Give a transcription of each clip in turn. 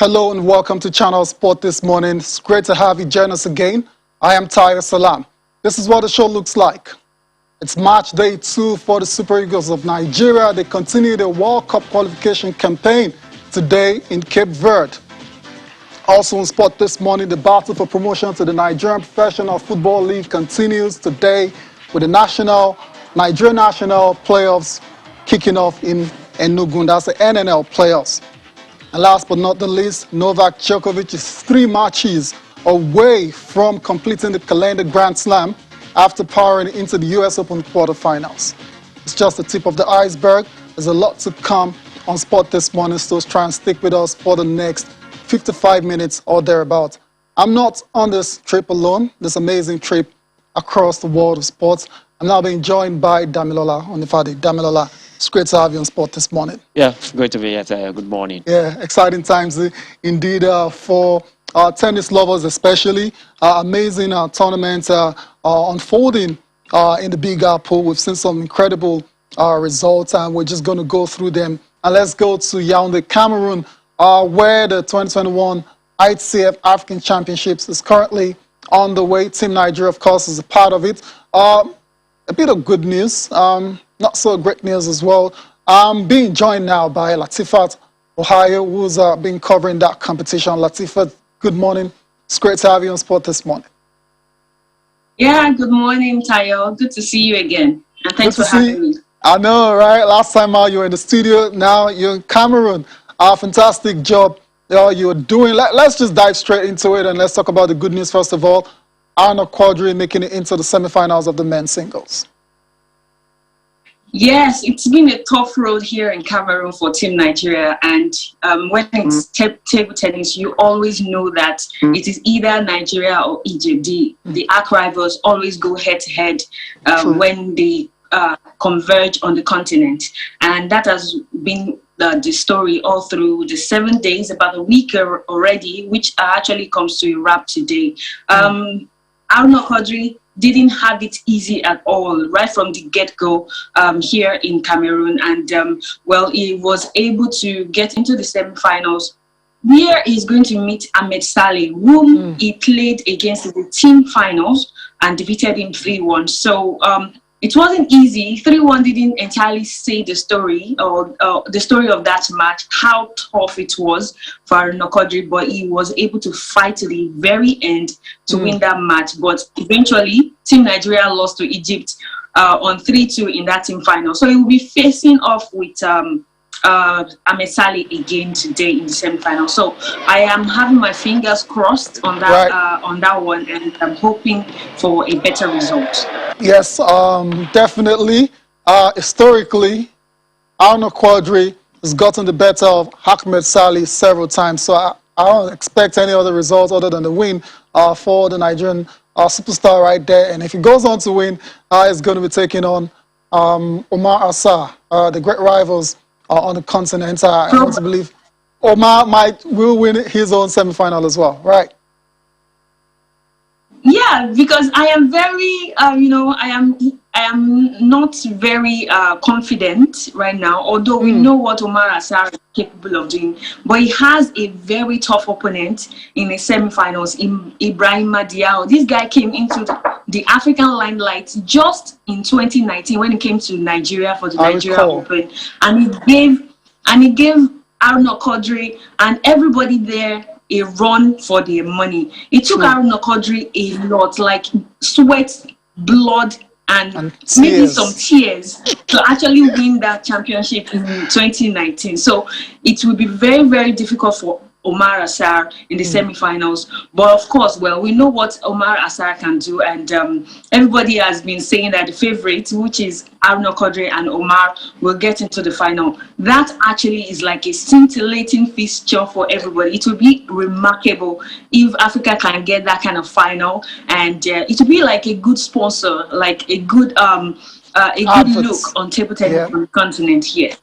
Hello and welcome to Channel Sport this morning. It's great to have you join us again. I am Saleh. This is what the show looks like. It's match day 2 for the Super Eagles of Nigeria. They continue the World Cup qualification campaign today in Cape Verde. Also in sport this morning, the battle for promotion to the Nigerian Professional Football League continues today with the Nigerian National playoffs kicking off in Enugu. That's the NNL playoffs. And last but not the least, Novak Djokovic is 3 matches away from completing the calendar Grand Slam after powering into the US Open quarterfinals. It's just the tip of the iceberg. There's a lot to come on sport this morning, so try and stick with us for the next 55 minutes or thereabouts. I'm not on this trip alone, this amazing trip across the world of sports. I'm now being joined by Damilola Onifade. Damilola, it's great to have you on sport this morning. Yeah, great to be here. Good morning. Yeah, exciting times indeed for tennis lovers especially. Amazing tournaments unfolding in the Big Apple. We've seen some incredible results, and we're just going to go through them. And let's go to Yaoundé, Cameroon, where the 2021 ITF African Championships is currently on the way. Team Nigeria, of course, is a part of it. A bit of good news, not so great news as well. I'm being joined now by Latifat Ohio, who's been covering that competition. Latifat, good morning. It's great to have you on sport this morning. Yeah, good morning, Tayo. Good to see you again. And thanks for having me. I know, right? Last time you were in the studio, now you're in Cameroon. Fantastic job you're doing. Let's just dive straight into it, and let's talk about the good news first of all. Quadri making it into the semifinals of the men's singles. Yes, it's been a tough road here in Cameroon for Team Nigeria, and when it's table tennis, you always know that it is either Nigeria or Egypt. The arch rivals always go head to head when they converge on the continent, and that has been the story all through the 7 days, about a week already, which actually comes to a wrap today. Quadri didn't have it easy at all right from the get-go here in Cameroon, and he was able to get into the semifinals, where he's going to meet Ahmed Saleh, whom he played against in the team finals and defeated him 3-1. So it wasn't easy. 3-1 didn't entirely say the story or the story of that match, how tough it was for Quadri, but he was able to fight to the very end to win that match. But eventually, Team Nigeria lost to Egypt on 3-2 in that team final. So he will be facing off with Ahmed Saleh again today in the semi-final. So I am having my fingers crossed on that one, and I'm hoping for a better result. Yes, definitely. Historically, Quadri has gotten the better of Ahmed Saleh several times. So I don't expect any other results other than the win for the Nigerian superstar right there. And if he goes on to win, he's going to be taking on Omar Assar, the great rivals on the continent. I want to believe Omar will win his own semi-final as well, right? Yeah, because I am very, I am not very confident right now, although we know what Omar Assar is capable of doing. But he has a very tough opponent in the semi-finals, Ibrahim Diao. This guy came into the African limelight just in 2019 when he came to Nigeria for the Nigeria Open, and he gave Arnaud Quadri and everybody there a run for their money. It took Arnaud Quadri a lot, like sweat, blood, and maybe some tears to actually win that championship in 2019. So it will be very, very difficult for Omar Assar in the semi-finals. But of course, we know what Omar Assar can do, and everybody has been saying that the favorite, which is Arnaud Quadri and Omar, will get into the final. That actually is like a scintillating fixture for everybody. It will be remarkable if Africa can get that kind of final, and it will be like a good sponsor, like a good look on table tennis on the continent here.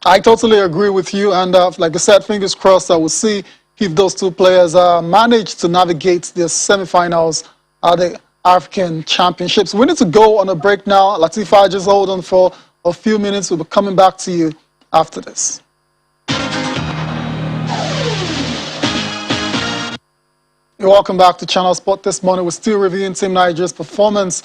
I totally agree with you, and like I said, fingers crossed I will see if those two players manage to navigate the semi-finals of the African Championships. We need to go on a break now. Latifa, just hold on for a few minutes. We'll be coming back to you after this. You're welcome back to Channel Sport this morning. We're still reviewing Team Nigeria's performance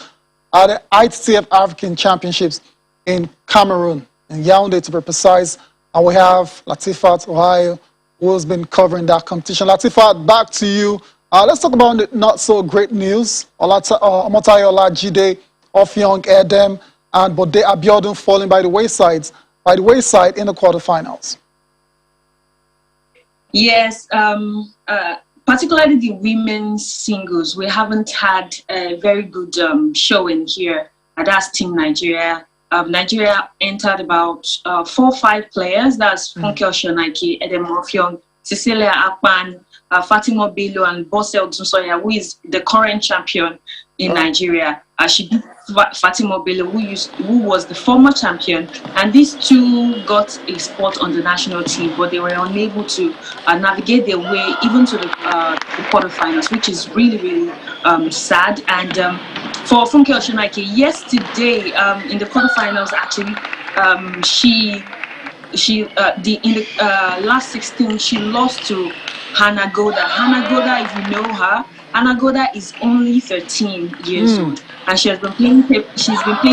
at the ITF African Championships in Cameroon, in Yaoundé to be precise. And we have Latifat Ohio, who has been covering that competition. Latifat, back to you. Let's talk about the not so great news. Omotayo Olajide, Offiong Edem, and Bode Abiodun falling by the wayside in the quarterfinals. Yes, particularly the women's singles, we haven't had a very good showing here. That's Team Nigeria. Nigeria entered about 4 or 5 players. That's Funke Oshonaike, Edem Offiong, Cecilia Akpan, Fatima Bello, and Bose Odunsoya, who is the current champion in Nigeria. She beat Fatima Bello, who was the former champion, and these two got a spot on the national team, but they were unable to navigate their way even to the quarterfinals, which is really, really sad. And for Funke Oshonaike, yesterday in the quarterfinals, actually, in the last 16, she lost to Hannah Goda. Hannah Goda, if you know her, Hannah Goda is only 13 years old, and she's been playing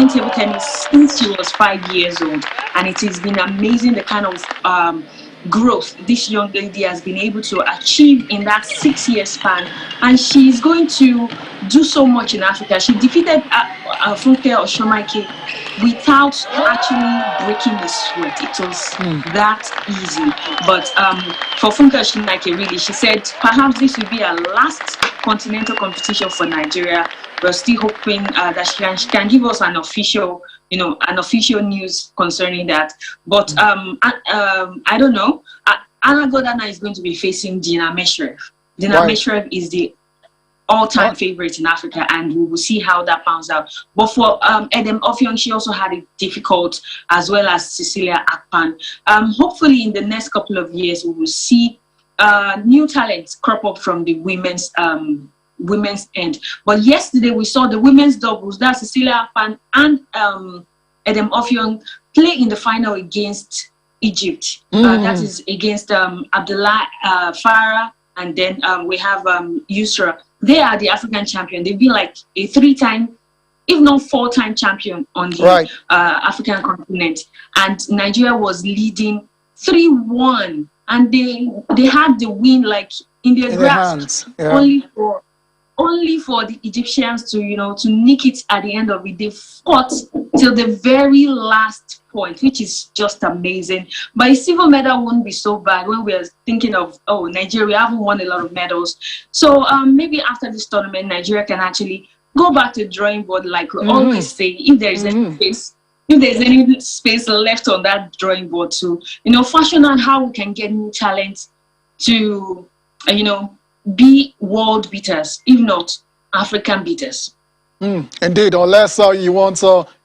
table tennis since she was 5 years old, and it has been amazing the kind of growth this young lady has been able to achieve in that 6-year span, and she's going to do so much in Africa. She defeated Funke Oshonaike without actually breaking the sweat. It was that easy. But for Funke Oshonaike, really, she said perhaps this will be her last continental competition for Nigeria. We're still hoping that she can give us an official news concerning that. But I don't know. Anna Godana is going to be facing Dina Meshrev. Dina Meshrev is the all-time favorite in Africa, and we will see how that pans out. But for Edem Offiong, she also had it difficult, as well as Cecilia Akpan. Hopefully, in the next couple of years, we will see new talents crop up from the women's end. But yesterday, we saw the women's doubles, that's Cecilia Akpan and Edem Offiong, play in the final against Egypt. That is against Abdullah Farah, and then we have Yusra. They are the African champion. They've been like a 3-time, if not 4-time champion on the African continent. And Nigeria was leading 3-1, and they had the win like in their grasp, only for the Egyptians to nick it at the end of it. They fought till the very last point, which is just amazing. But a silver medal wouldn't be so bad when we're thinking of, Nigeria haven't won a lot of medals. So maybe after this tournament, Nigeria can actually go back to the drawing board, like we always say, if there is any space left on that drawing board to, fashion out how we can get new talent to, be world beaters, if not African beaters. Indeed, unless you want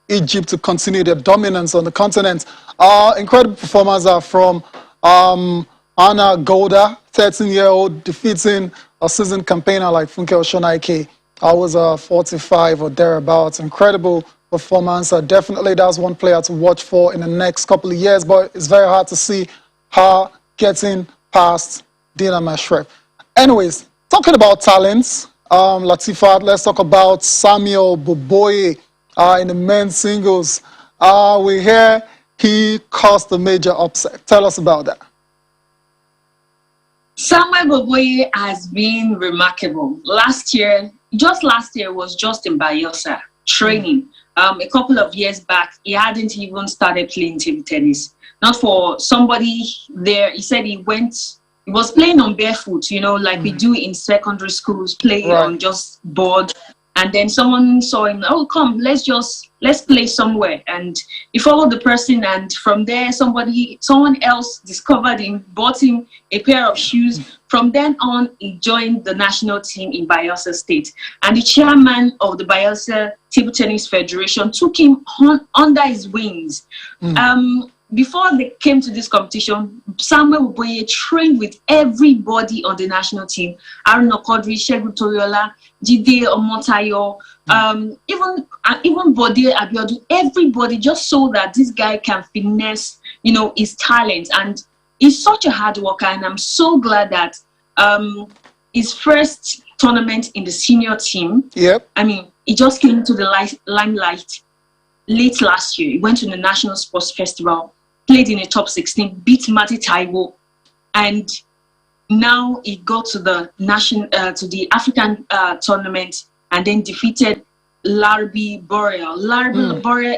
Egypt to continue their dominance on the continent. Incredible performers are from Anna Goda, 13-year-old, defeating a seasoned campaigner like Funke Oshonaike. I was 45 or thereabouts. Incredible performance. Definitely that's one player to watch for in the next couple of years, but it's very hard to see her getting past Dina Meshrev. Anyways, talking about talents, Latifat, let's talk about Samuel Boboye in the men's singles. We hear he caused a major upset. Tell us about that. Samuel Boboye has been remarkable. Last year was just in Bayelsa training. A couple of years back, he hadn't even started playing table tennis. Not for somebody there. He said he was playing on barefoot, like we do in secondary schools, playing on just board. And then someone saw him, come, let's play somewhere. And he followed the person, and from there, someone else discovered him, bought him a pair of shoes. From then on, he joined the national team in Bayelsa State. And the chairman of the Bayelsa Table Tennis Federation took him under his wings. Before they came to this competition, Samuel Boye trained with everybody on the national team. Aruna Quadri, Segun Toriola, Jide Omotayo, even Bode Abiodun, everybody, just so that this guy can finesse, his talent. And he's such a hard worker, and I'm so glad that his first tournament in the senior team. Yep. I mean, he just came to the limelight late last year. He went to the National Sports Festival, played in the top 16, beat Mati Taiwo, and now he got to the African tournament and then defeated Larbi Boreal. Larbi Boreal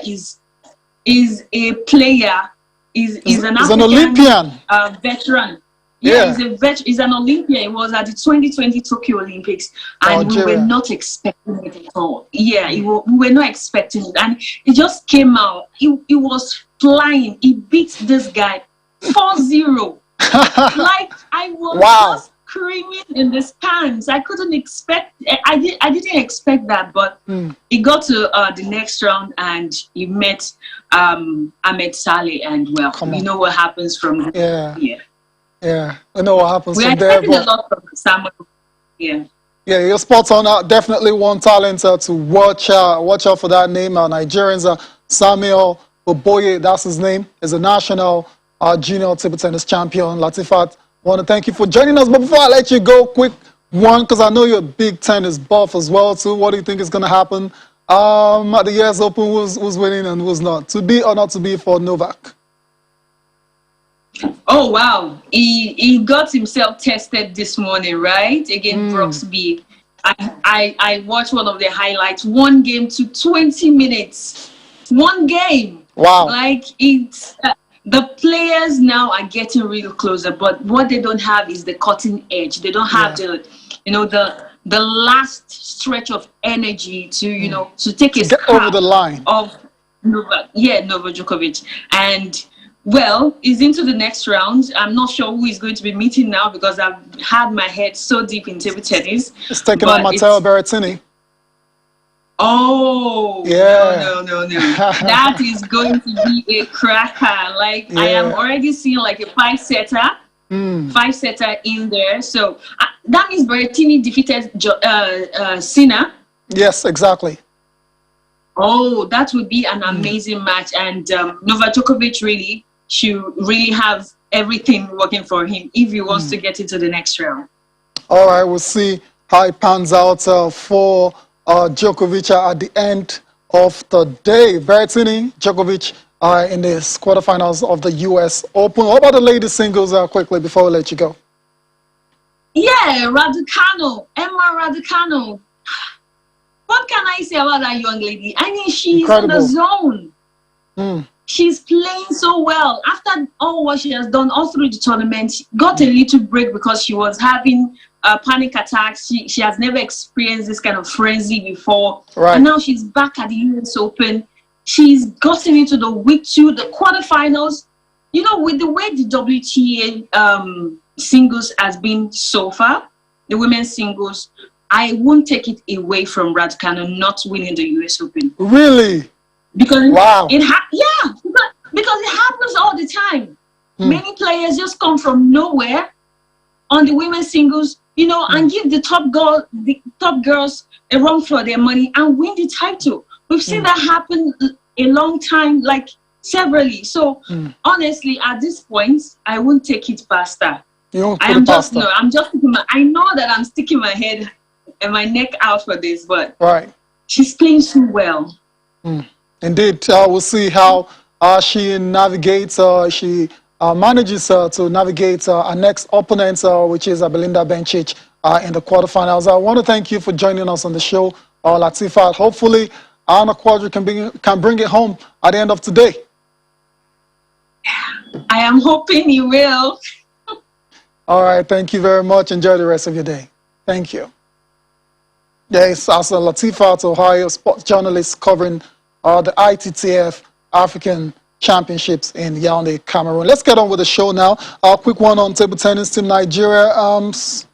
is a player, is an African Olympian veteran. Yeah, he's an Olympian. He was at the 2020 Tokyo Olympics, and we were not expecting it at all. Yeah, we were not expecting it, and he just came out. He was flying. He beat this guy 4-0. Like, I was just screaming in the stands. I couldn't expect. I didn't expect that, but he got to the next round and he met Ahmed Saleh, and you know what happens from there. Yeah, I know what happens from there. We're expecting a lot from Samuel. Yeah, you're spot on. Definitely one talent to watch out for that name. Nigerians, Samuel Oboye, that's his name, is a national junior table tennis champion. Latifat, want to thank you for joining us. But before I let you go, quick one, because I know you're a big tennis buff as well too. What do you think is going to happen at the US Open? Who's winning and who's not? To be or not to be for Novak? Oh wow, he got himself tested this morning, right? Against Brooksby. I watched one of the highlights. One game to 20 minutes. One game. Wow. Like, it's the players now are getting real closer, but what they don't have is the cutting edge. They don't have the last stretch of energy to to take a get over the line of Novak Djokovic. And well, he's into the next round. I'm not sure who he's going to be meeting now because I've had my head so deep in table tennis. It's taking on Matteo Berrettini. Oh, yeah. No. That is going to be a cracker. Like, I am already seeing like a five-setter in there. So that means Berrettini defeated Sinner. Yes, exactly. Oh, that would be an amazing match. And Novak Djokovic should really have everything working for him if he wants to get into the next round. All right, we'll see how it pans out for Djokovic at the end of the day. Berrettini, Djokovic in the quarterfinals of the US Open. What about the ladies singles quickly before we let you go? Yeah, Emma Raducanu. What can I say about that young lady? I mean, she's in the zone. She's playing so well. After all what she has done all through the tournament, she got a little break because she was having panic attacks. She has never experienced this kind of frenzy before. Right. And now she's back at the US Open. She's gotten into the week 2, the quarterfinals. You know, with the way the WTA singles has been so far, the women's singles, I won't take it away from Raducanu not winning the US Open. Really? Because because it happens all the time. Many players just come from nowhere on the women's singles, and give the top girls a run for their money and win the title. We've seen that happen a long time, like severally. So honestly, at this point, I won't take it faster. I'm just I know that I'm sticking my head and my neck out for this, but she's playing so well. Indeed, we'll see how she navigates. She manages to navigate our next opponent, which is Belinda Bencic, in the quarterfinals. I want to thank you for joining us on the show, Latifat. Hopefully, Anna Quadri can bring it home at the end of today. I am hoping you will. All right, thank you very much. Enjoy the rest of your day. Thank you. Yes, as Latifat, Ohio sports journalist covering the ITTF African Championships in Yaoundé, Cameroon. Let's get on with the show now. A quick one on table tennis. Team Nigeria,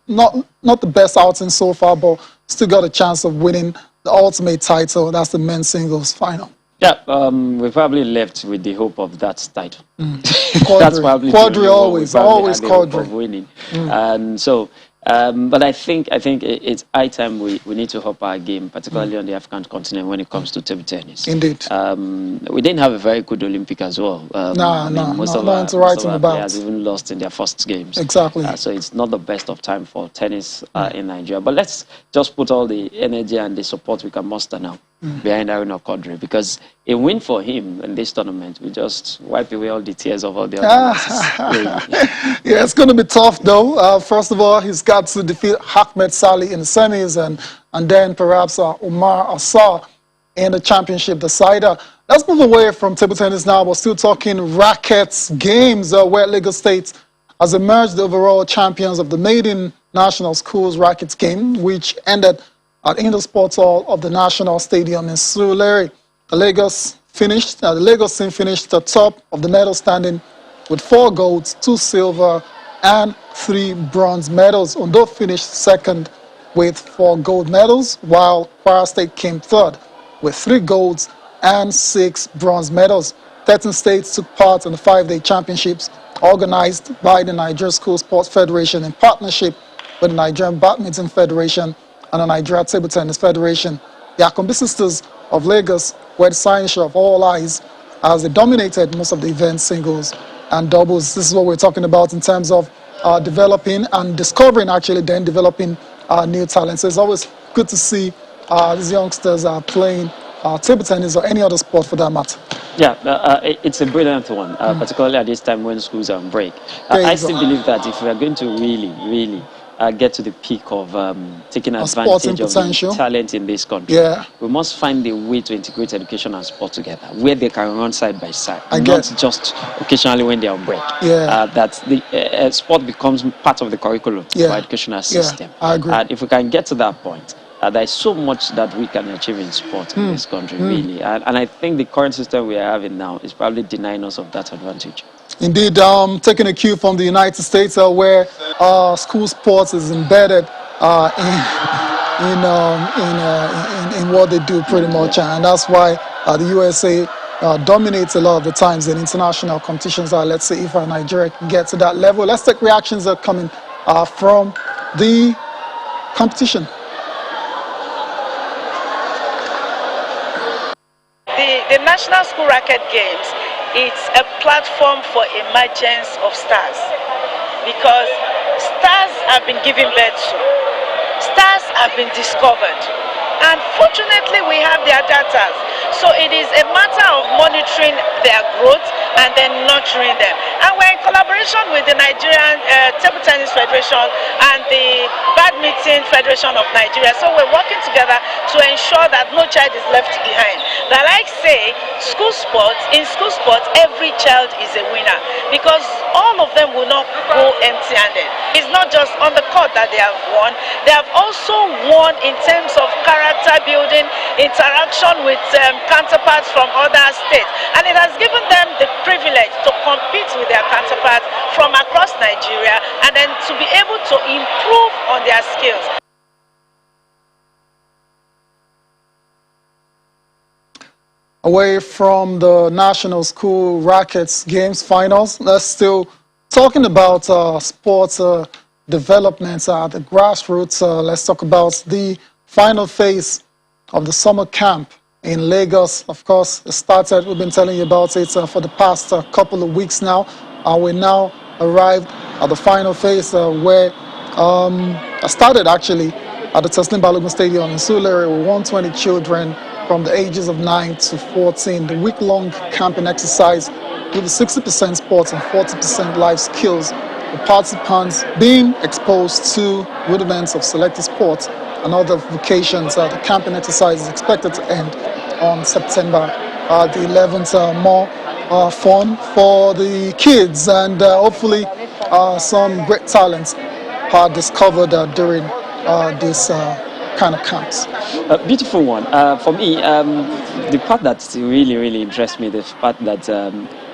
not the best outing so far, but still got a chance of winning the ultimate title. That's the men's singles final. Yeah, we're probably left with the hope of that title. Quadri. That's probably Quadri always Quadri of winning. And so But I think it's high time we need to up our game, particularly on the African continent when it comes to table tennis. Indeed. We didn't have a very good Olympic as well. Most of our players even lost in their first games. Exactly. So it's not the best of time for tennis in Nigeria. But let's just put all the energy and the support we can muster now behind Quadri, because a win for him in this tournament will just wipe away all the tears of all the other Yeah, it's going to be tough though. First of all, he's got to defeat Ahmed Saleh in the semis, and then perhaps Omar Assar in the championship decider. Let's move away from table tennis now. We're still talking rackets games, where Lagos State has emerged the overall champions of the maiden national schools rackets game, which ended at Indoor Sports Hall of the National Stadium in Surulere. The Lagos team finished at the top of the medal standing with 4 golds, 2 silver, and 3 bronze medals. Ondo finished second with 4 gold medals, while Kwara State came third with 3 golds and 6 bronze medals. 13 states took part in the 5-day championships organized by the Nigeria School Sports Federation in partnership with the Nigerian Badminton Federation and the Nigeria Table Tennis Federation. The Akombi sisters of Lagos were the signature of all eyes as they dominated most of the events, singles and doubles. This is what we're talking about in terms of developing and discovering, actually, then developing new talents. So it's always good to see these youngsters playing table tennis or any other sport for that matter. Yeah, it's a brilliant one, particularly at this time when schools are on break. I still believe that if we are going to really get to the peak of taking advantage of the talent in this country, we must find a way to integrate education and sport together, where they can run side by side, not just occasionally when they are on break. That the sport becomes part of the curriculum of our educational system. I agree. And if we can get to that point, there is so much that we can achieve in sport in this country, really. And I think the current system we are having now is probably denying us of that advantage. Indeed, taking a cue from the United States, where school sports is embedded in what they do pretty much, and that's why the USA dominates a lot of the times in international competitions. Let's see if Nigeria can get to that level. Let's take reactions that are coming from the competition. The National School Racket Games, it's a platform for emergence of stars, because stars have been given birth to, stars have been discovered, and fortunately we have their data. So it is a matter of monitoring their growth and then nurturing them. And we're in collaboration with the Nigerian Table Tennis Federation and the Badminton Federation of Nigeria. So we're working together to ensure that no child is left behind. That, like say, in school sports, every child is a winner, because all of them will not go empty-handed. It's not just on the court that they have won. They have also won in terms of character building, interaction with counterparts from other states, and it has given them the privilege to compete with their counterparts from across Nigeria, and then to be able to improve on their skills. Away from the National School Rackets Games finals, let's still talking about sports developments at the grassroots. Let's talk about the final phase of the summer camp in Lagos. Of course, it started, we've been telling you about it for the past couple of weeks now. We now arrived at the final phase where I started actually at the Teslim Balogun Stadium in Surulere with 120 children from the ages of 9 to 14. The week-long camping exercise with 60% sports and 40% life skills. The participants being exposed to rudiments of selected sports and other vocations. The camping exercise is expected to end on September the 11th. More fun for the kids, and hopefully some great talents are discovered during this kind of camps. Beautiful one. For me, the part that really interests me, the part that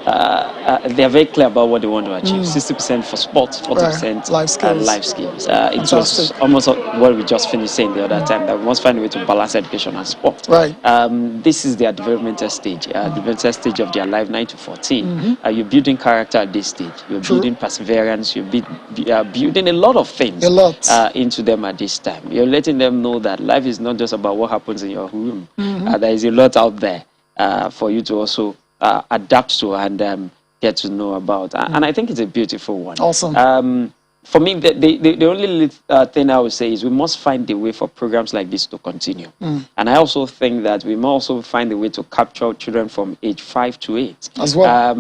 they are very clear about what they want to achieve. 60% for sports, 40% life skills. It was almost what we just finished saying the other time, that we must find a way to balance education and sport. Right. This is their developmental stage, developmental stage of their life, 9 to 14. You're building character at this stage. You're building perseverance. You're building a lot of things into them at this time. You're letting them know that life is not just about what happens in your room. There is a lot out there for you to also adapt to and get to know about. And I think it's a beautiful one. Awesome. For me, the only thing I would say is we must find a way for programs like this to continue. And I also think that we must also find a way to capture children from age 5 to 8. As well.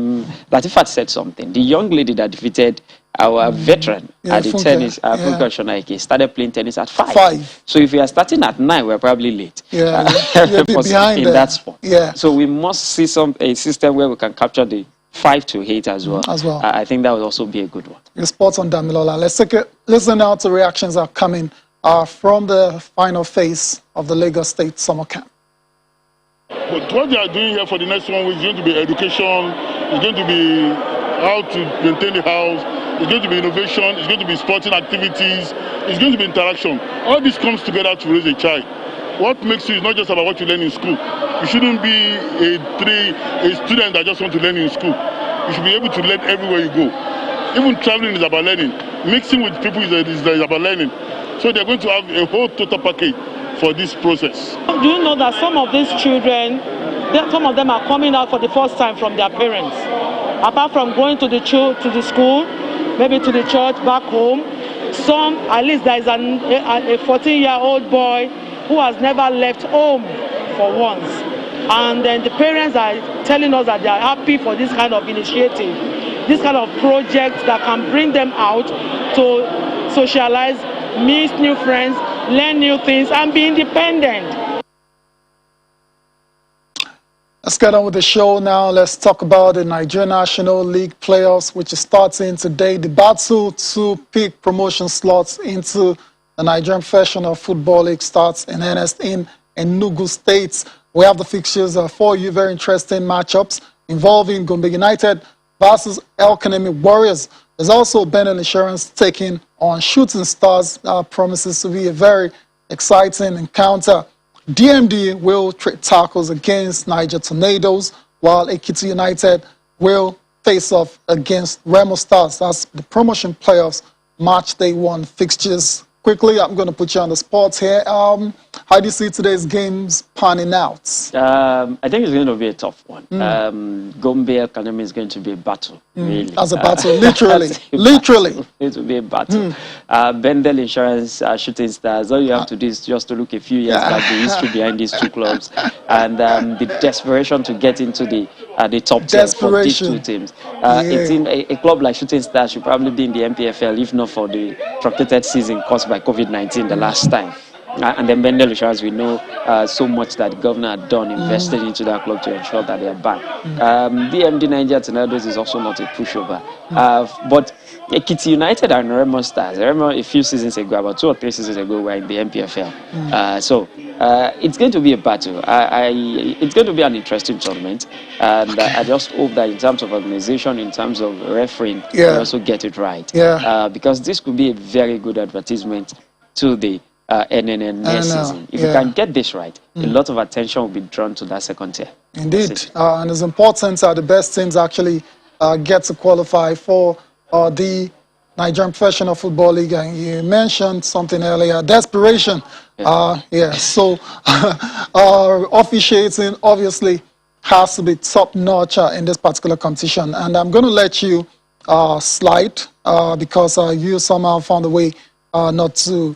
Latifat said something. The young lady that defeated our veteran at the tennis, Funke Shonaike, started playing tennis at 5. So if we are starting at 9, we're probably late. Behind in that sport. So we must see a system where we can capture the 5 to 8 as well. I think that would also be a good one. Your sports on Damilola. Let's listen now to reactions that are coming from the final phase of the Lagos State summer camp. But what they are doing here for the next 1 week is going to be education, it's going to be how to maintain the house, it's going to be innovation, it's going to be sporting activities, it's going to be interaction. All this comes together to raise a child. What makes you is not just about what you learn in school. You shouldn't be a student that just wants to learn in school. You should be able to learn everywhere you go. Even traveling is about learning. Mixing with people is about learning. So they're going to have a whole total package for this process. Do you know that some of these children, some of them are coming out for the first time from their parents? Apart from going to the school, maybe to the church back home, some, at least there is a 14-year-old boy who has never left home for once. And then the parents are telling us that they are happy for this kind of initiative, this kind of project that can bring them out to socialize, meet new friends, learn new things, and be independent. Let's get on with the show now. Let's talk about the Nigerian National League playoffs, which is starting today. The battle to pick promotion slots into the Nigerian Professional Football League starts in earnest in Enugu State. We have the fixtures for you, very interesting matchups involving Gombe United versus El Kanemi Warriors. There's also Benin Insurance taking on Shooting Stars. Promises to be a very exciting encounter. DMD will trade tackles against Niger Tornadoes, while Ekiti United will face off against Remo Stars. That's the promotion playoffs match day 1 fixtures. Quickly, I'm going to put you on the spot here. How do you see today's games panning out? I think it's going to be a tough one. Gombe El Kanemi is going to be a battle, really. As a battle, literally. Literally. It will be a battle. Bendel Insurance, Shooting Stars, all you have to do is just to look a few years back, the history behind these two clubs, and the desperation to get into the top 10 for these two teams. A club like Shooting Stars should probably be in the MPFL, if not for the truncated season caused by COVID-19 the last time. And then Bendel Insurance, we know so much that the governor had done, invested into that club to ensure that they are back. DMD Niger Tornadoes is also not a pushover. But Ekiti United and Remo Stars, I remember a few seasons ago, about 2 or 3 seasons ago, were in the MPFL. So it's going to be a battle. It's going to be an interesting tournament. And I just hope that in terms of organization, in terms of refereeing, we also get it right. Because this could be a very good advertisement to the NNN next season. If you can get this right, a lot of attention will be drawn to that second tier. Indeed. And it's important that the best teams actually get to qualify for the Nigerian Professional Football League. And you mentioned something earlier, desperation. So officiating obviously has to be top-notch in this particular competition. And I'm going to let you slide because you somehow found a way not to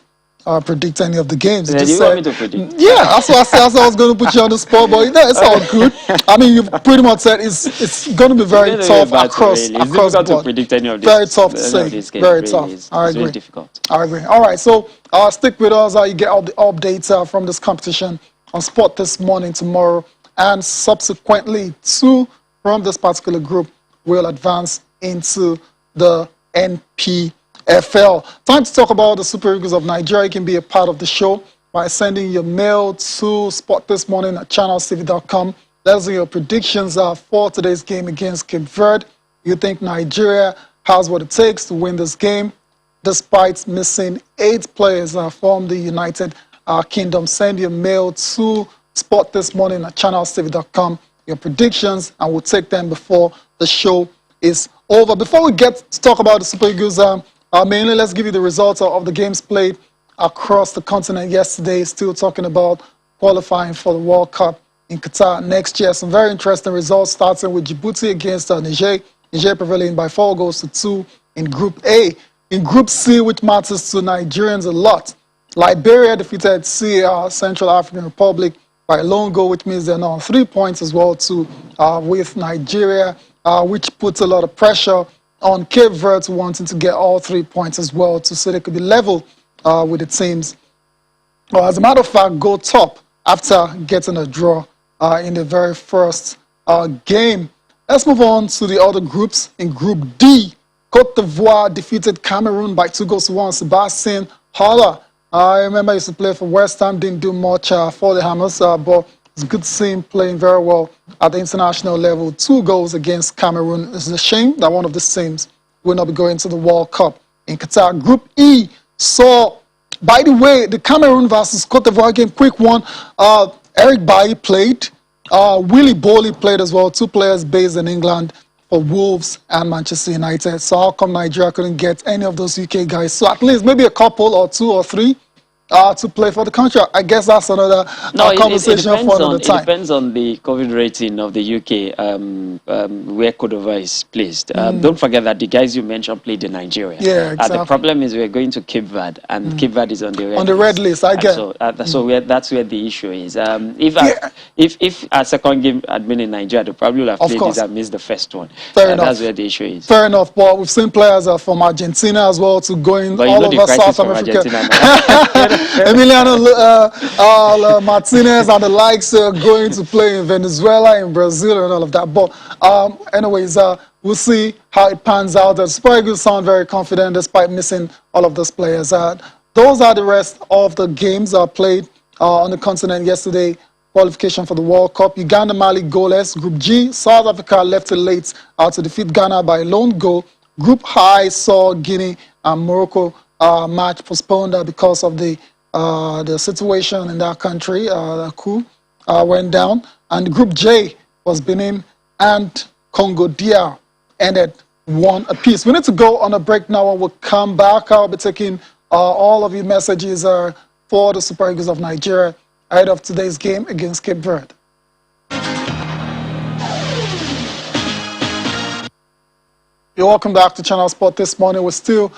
predict any of the games. Yeah, you want me to predict? Yeah, that's what I said. I was going to put you on the spot, but it's all good. I mean, you pretty much said it's going to be very tough across It's difficult to predict any of this. Very tough to say. Very tough. I agree. Very difficult. I agree. All right, so stick with us. You get all the updates from this competition on Sport This Morning tomorrow, and subsequently 2 from this particular group will advance into the NPFL. Time to talk about the Super Eagles of Nigeria. You can be a part of the show by sending your mail to sportthismorning@channelstv.com Let's see your predictions for today's game against Cape Verde. You think Nigeria has what it takes to win this game, despite missing 8 players from the United Kingdom? Send your mail to Sport This Morning at channelstv.com. Your predictions, and we'll take them before the show is over. Before we get to talk about the Super Eagles, mainly let's give you the results of the games played across the continent yesterday. Still talking about qualifying for the World Cup in Qatar next year. Some very interesting results, starting with Djibouti against Niger. Niger prevailing by 4-2 in Group A. In Group C, which matters to Nigerians a lot, Liberia defeated Central African Republic by a lone goal, which means they're now on 3 points as well too, with Nigeria, which puts a lot of pressure on Cape Verde wanting to get all 3 points as well too, so they could be level with the teams. Well, as a matter of fact, go top after getting a draw in the very first game. Let's move on to the other groups. In Group D, Cote d'Ivoire defeated Cameroon by 2-1. Sebastian Haller, I remember he used to play for West Ham, didn't do much for the Hammers, but it's good to see him playing very well at the international level. 2 goals against Cameroon. It's a shame that one of these teams will not be going to the World Cup in Qatar. Group E saw, by the way, the Cameroon versus Cote d'Ivoire game, quick one. Eric Bailly played. Willie Bowley played as well. 2 players based in England for Wolves and Manchester United. So how come Nigeria couldn't get any of those UK guys? So at least maybe a couple or 2 or 3 to play for the country. I guess that's another conversation for another time. It depends on the COVID rating of the UK, where Cote d'Ivoire is placed. Don't forget that the guys you mentioned played in Nigeria. Yeah, exactly. The problem is we're going to Cape Verde, and Cape Verde is on the red list. On the red list, I get. So, that's where the issue is. If our second game had been in Nigeria, they probably would have played this and missed the first one. Fair enough. That's where the issue is. Fair enough. But we've seen players from Argentina as well to going all over South America. Emiliano Martinez and the likes are going to play in Venezuela, in Brazil, and all of that. But anyways, we'll see how it pans out. The Super Eagles sound very confident despite missing all of those players. Those are the rest of the games played on the continent yesterday. Qualification for the World Cup. Uganda, Mali goalless. Group G, South Africa left it late to defeat Ghana by a lone goal. Group I saw Guinea and Morocco match postponed because of the situation in that country. The coup went down. And Group J was Benin and Congo DR, ended 1 apiece. We need to go on a break now. When we'll come back, I'll be taking all of your messages for the Super Eagles of Nigeria ahead of today's game against Cape Verde. You're welcome back to Channel Sport this morning. We're still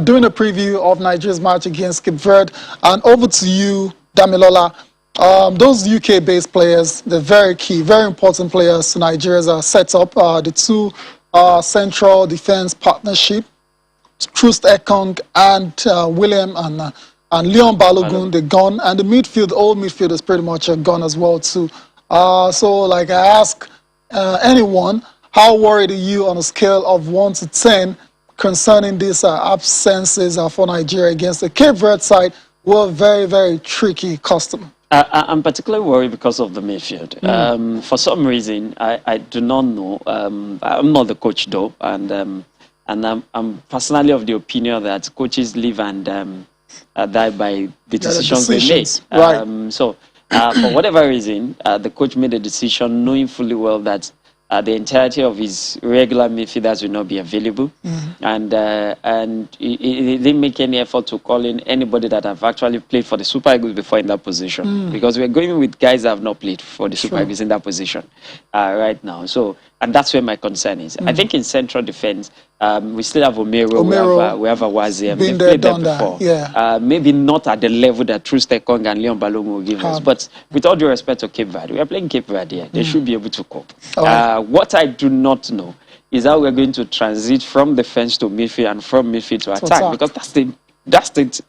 doing a preview of Nigeria's match against Cape Verde. And over to you, Damilola. Those UK-based players, they're very key, very important players to Nigeria's setup. The 2 central defense partnership, Trust Ekong and William and Leon Balogun, they're gone. And the midfield, old midfield is pretty much gone as well too. So like I ask anyone, how worried are you on a scale of 1 to 10 concerning these absences for Nigeria against the Cape Verde side, who are very, very tricky customer? I'm particularly worried because of the midfield. For some reason, I do not know. I'm not the coach though, and I'm personally of the opinion that coaches live and die by the decisions they make. Right. So for whatever reason, the coach made a decision knowing fully well that the entirety of his regular midfielders will not be available, and he didn't make any effort to call in anybody that have actually played for the Super Eagles before in that position, because we're going with guys that have not played for the Super Eagles in that position right now. So, and that's where my concern is. I think in central defense, we still have Omero, we have Awazi, they've played there before. Yeah. Maybe not at the level that Trust Ekong and Leon Balogun will give us, but with all due respect to Cape Verde, we are playing Cape Verde here. They should be able to cope. What I do not know is how we're going to transit from defense to midfield and from midfield to attack, because that's the That's the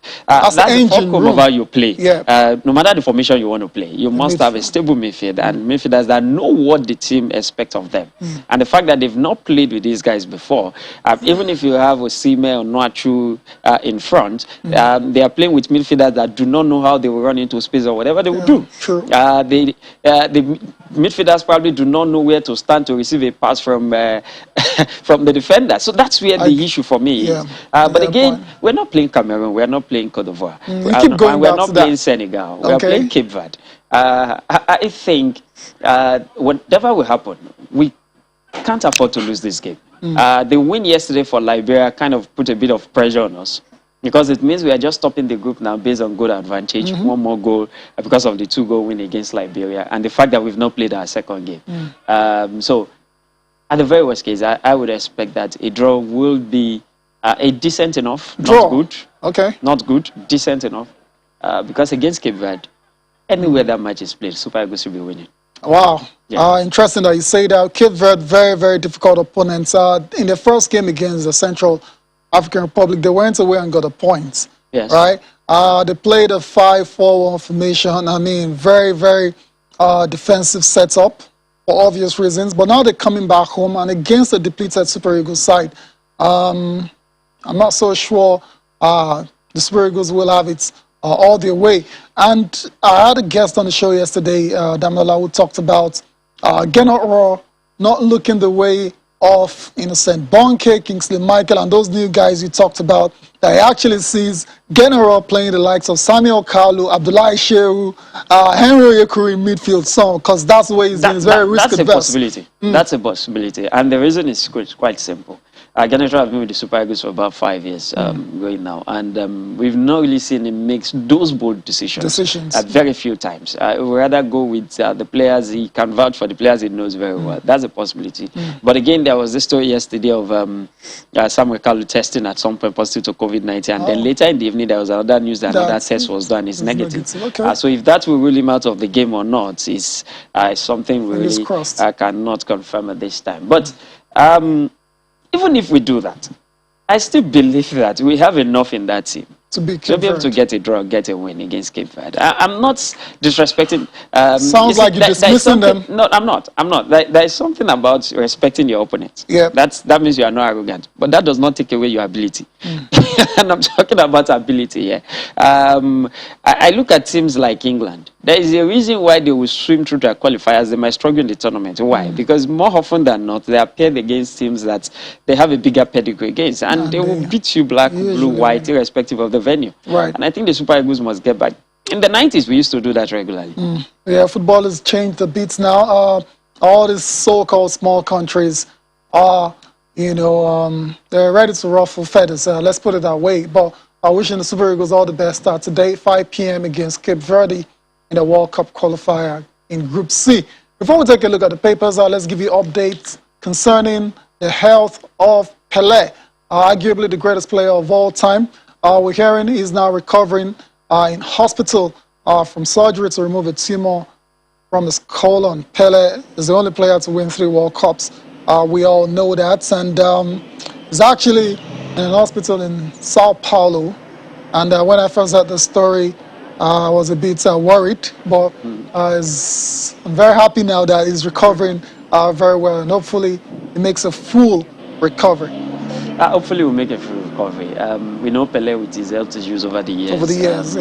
fulcrum of how you play. Yeah. No matter the formation you want to play, you must have a stable midfield and midfielders that know what the team expects of them. And the fact that they've not played with these guys before, even if you have Osimhen or Noachu in front, they are playing with midfielders that do not know how they will run into space or whatever they will do. True. The midfielders probably do not know where to stand to receive a pass from from the defender. So that's where the issue for me is. But again, we're not playing Cameroon, we're not playing Cote d'Ivoire, we're not playing Senegal, we're playing Cape Verde. I think whatever will happen, we can't afford to lose this game. The win yesterday for Liberia kind of put a bit of pressure on us, because it means we are just stopping the group now based on goal advantage. One more goal because of the 2-goal win against Liberia and the fact that we've not played our second game. So at the very worst case, I would expect that a draw will be a decent enough, not good. Okay. Not good, decent enough. Because against Cape Verde, anywhere that match is played, Super Eagles will be winning. Wow. Yeah. Interesting that you say that. Cape Verde, very, very difficult opponents. In the first game against the Central African Republic, they went away and got a point. Yes. Right? They played a 5-4-1 formation. I mean, very, very defensive setup for obvious reasons. But now they're coming back home and against a depleted Super Eagles side. I'm not so sure the Super Eagles will have it all their way. And I had a guest on the show yesterday, Damola, who talked about Gennaro not looking the way of Innocent Bonke, Kingsley Michael, and those new guys you talked about. That he actually sees Gennaro playing the likes of Samuel Kalu, Abdullahi Shehu, Henry Yekuri in midfield song, because that's the way he's in. It's very risk adverse. That's a possibility. That's a possibility. And the reason is quite simple. Gennaro has been with the Super Eagles for about 5 years going now, and we've not really seen him make those bold decisions. Very few times. We rather go with the players. He can vouch for the players he knows very well. That's a possibility. But again, there was this story yesterday of Samuel Kalu testing at some point positive to COVID-19, and then later in the evening there was another news that another test was done. It's negative. Okay. So if that will rule him out of the game or not is something we really cannot confirm at this time. But even if we do that, I still believe that we have enough in that team to be able to get a draw, get a win against Cape Verde. I'm not disrespecting. Sounds like you're dismissing them. No, I'm not. There is something about respecting your opponent. Yeah. That means you are not arrogant, but that does not take away your ability. And I'm talking about ability here. I look at teams like England. There is a reason why they will swim through their qualifiers. They might struggle in the tournament. Why? Because more often than not, they are paired against teams that they have a bigger pedigree against, and they will beat you black, blue, white, irrespective of the venue. Right. And I think the Super Eagles must get back. In the 90s, we used to do that regularly. Yeah, football has changed a bit now. All these so-called small countries are, they're ready to ruffle feathers. Let's put it that way. But I'm wishing the Super Eagles all the best. Today, 5 p.m. against Cape Verde in the World Cup qualifier in Group C. Before we take a look at the papers, let's give you updates concerning the health of Pelé, arguably the greatest player of all time. We're hearing he's now recovering in hospital from surgery to remove a tumor from his colon. Pelé is the only player to win 3 World Cups. We all know that. And he's actually in an hospital in Sao Paulo. And when I first heard the story, I was a bit worried. But I'm very happy now that he's recovering very well. And hopefully he makes a full recovery. Hopefully we'll make a full recovery. We know Pelé with his health issues over the years.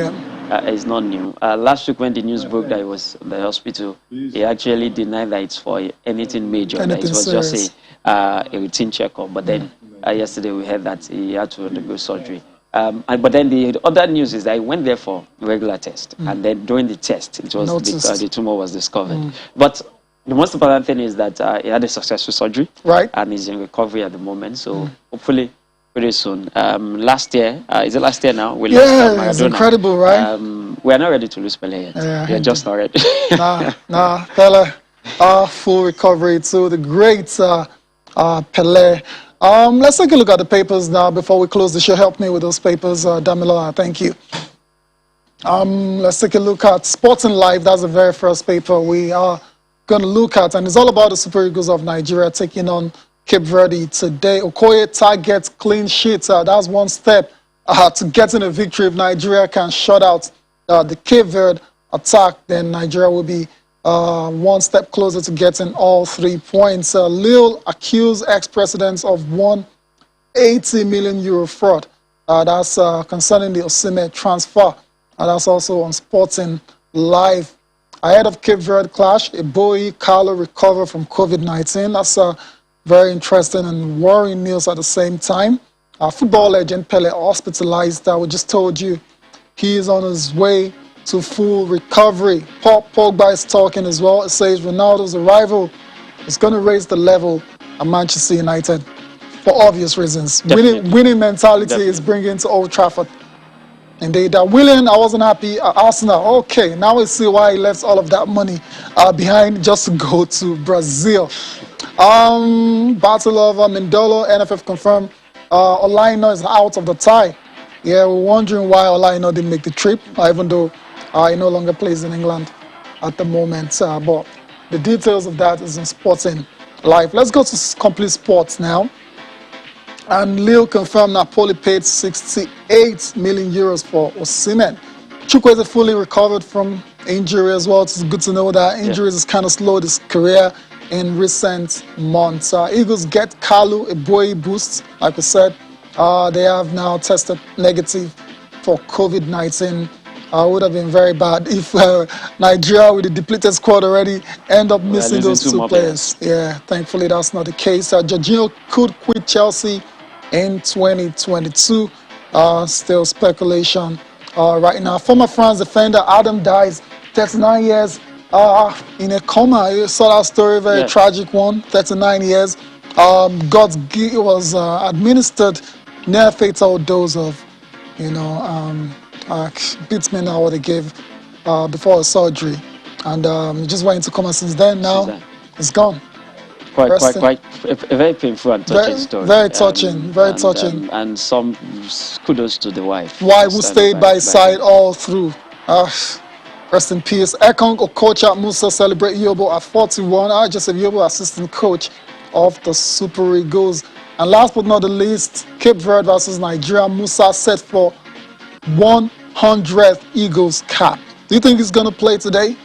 It's not new. Last week when the news broke that he was in the hospital, he actually denied that it's for anything major. That it was serious. Just a routine checkup. But then yesterday we heard that he had to undergo surgery. But then the other news is that he went there for regular test. And then during the test, it was the tumor was discovered. But the most important thing is that he had a successful surgery, and he's in recovery at the moment. So hopefully, pretty soon. Last year, is it last year now? We lost Maradona. It's incredible, right? We are not ready to lose Pelé yet. We are just not ready. Nah, Pelé, full recovery to the great Pelé. Let's take a look at the papers now before we close the show. Help me with those papers, Damilola. Thank you. Let's take a look at Sporting Life. That's the very first paper we are going to look at, and it's all about the Super Eagles of Nigeria taking on Cape Verde today. Okoye targets clean sheets. That's one step to getting a victory. If Nigeria can shut out the Cape Verde attack, then Nigeria will be one step closer to getting all 3 points. Lille accused ex-presidents of 180 million euro fraud. That's concerning the Osimhen transfer. That's also on Sporting Live. Ahead of Cape Verde clash, Eboyi Carlo recovered from COVID-19. That's very interesting and worrying news at the same time. Football legend Pele hospitalized. We just told you he is on his way to full recovery. Paul Pogba is talking as well. It says Ronaldo's arrival is going to raise the level at Manchester United for obvious reasons. Winning mentality is bringing to Old Trafford. Indeed, Willian, I wasn't happy at Arsenal. Okay, now we see why he left all of that money behind just to go to Brazil. Battle of Mindolo, NFF confirmed Olaino is out of the tie. Yeah, we're wondering why Olaino didn't make the trip, even though he no longer plays in England at the moment. But the details of that is in Sporting Live. Let's go to Complete Sports now. And Lille confirmed Napoli paid 68 million euros for Osimhen. Chukwueze fully recovered from injury as well. It's good to know that injuries has kind of slowed his career in recent months. Eagles get Kalu Eboyi boost. Like I said, they have now tested negative for COVID-19. Would have been very bad if Nigeria, with the depleted squad already, end up missing those two players. Yeah, thankfully that's not the case. Jorginho could quit Chelsea in 2022. Still speculation right now. Former France defender Adam dies, 39 years, in a coma. You saw that story, very tragic one. 39 years. Was administered near fatal dose of, bitumen now what they gave before surgery, and just went into coma since then. Now it's gone. Quite a very painful and touching story. Very touching, touching. And some kudos to the wife. Wife who stayed by his side all through. Rest in peace. Ekong Okocha Musa celebrate Yobo at 41. Joseph Yobo, assistant coach of the Super Eagles. And last but not the least, Cape Verde versus Nigeria. Musa set for 100th Eagles cap. Do you think he's going to play today?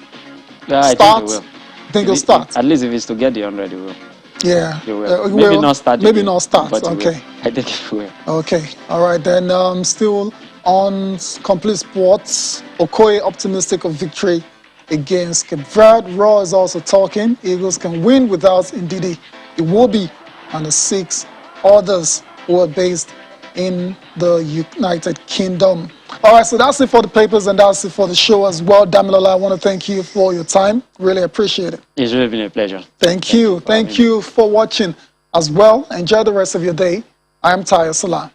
Yeah, I think he will. Think he'll start? At least if he's to get the 100, he will. Yeah. He will. Maybe not start. Maybe not start. Okay. I think he will. Okay. All right. Then still on Complete Sports, Okoye optimistic of victory against Cape Verde. Raw is also talking. Eagles can win without Ndidi Iwobi and the 6 others who are based in the United Kingdom. All right, so that's it for the papers and that's it for the show as well. Damilola, I want to thank you for your time. Really appreciate it. It's really been a pleasure. Thank you. Thank you for watching as well. Enjoy the rest of your day. I am Tayo Salam.